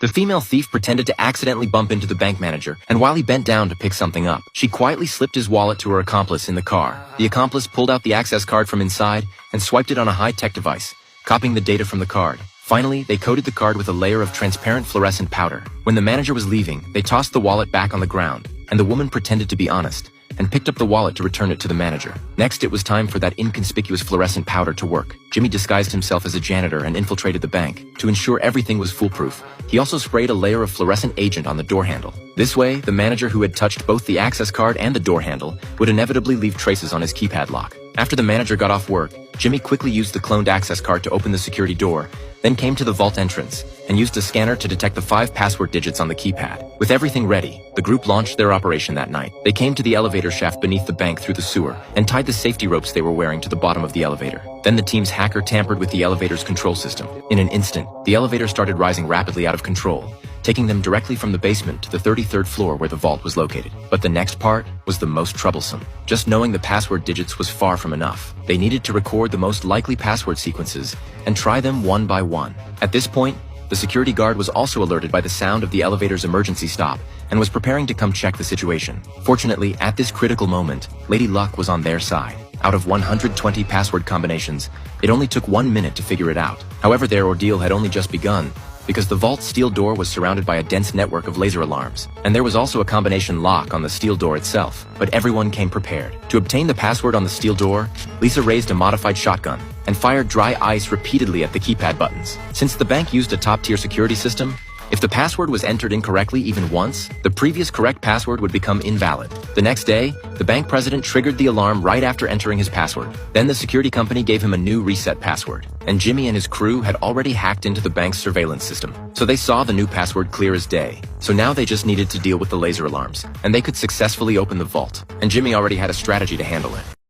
The female thief pretended to accidentally bump into the bank manager, and while he bent down to pick something up, she quietly slipped his wallet to her accomplice in the car. The accomplice pulled out the access card from inside and swiped it on a high-tech device, copying the data from the card. Finally, they coated the card with a layer of transparent fluorescent powder. When the manager was leaving, they tossed the wallet back on the ground, and the woman pretended to be honest and picked up the wallet to return it to the manager. Next, it was time for that inconspicuous fluorescent powder to work. Jimmy disguised himself as a janitor and infiltrated the bank. To ensure everything was foolproof, he also sprayed a layer of fluorescent agent on the door handle. This way, the manager who had touched both the access card and the door handle would inevitably leave traces on his keypad lock. After the manager got off work, Jimmy quickly used the cloned access card to open the security door, then came to the vault entrance and used a scanner to detect the 5 password digits on the keypad. With everything ready, the group launched their operation that night. They came to the elevator shaft beneath the bank through the sewer and tied the safety ropes they were wearing to the bottom of the elevator. Then the team's hacker tampered with the elevator's control system. In an instant, the elevator started rising rapidly out of control, taking them directly from the basement to the 33rd floor where the vault was located. But the next part was the most troublesome. Just knowing the password digits was far from enough. They needed to record the most likely password sequences and try them one by one. At this point, the security guard was also alerted by the sound of the elevator's emergency stop and was preparing to come check the situation. Fortunately, at this critical moment, Lady Luck was on their side. Out of 120 password combinations, it only took 1 minute to figure it out. However, their ordeal had only just begun, because the vault's steel door was surrounded by a dense network of laser alarms, and there was also a combination lock on the steel door itself. But everyone came prepared. To obtain the password on the steel door, Lisa raised a modified shotgun and fired dry ice repeatedly at the keypad buttons. Since the bank used a top-tier security system, if the password was entered incorrectly even once, the previous correct password would become invalid. The next day, the bank president triggered the alarm right after entering his password. Then the security company gave him a new reset password. And Jimmy and his crew had already hacked into the bank's surveillance system, so they saw the new password clear as day. So now they just needed to deal with the laser alarms, and they could successfully open the vault. And Jimmy already had a strategy to handle it.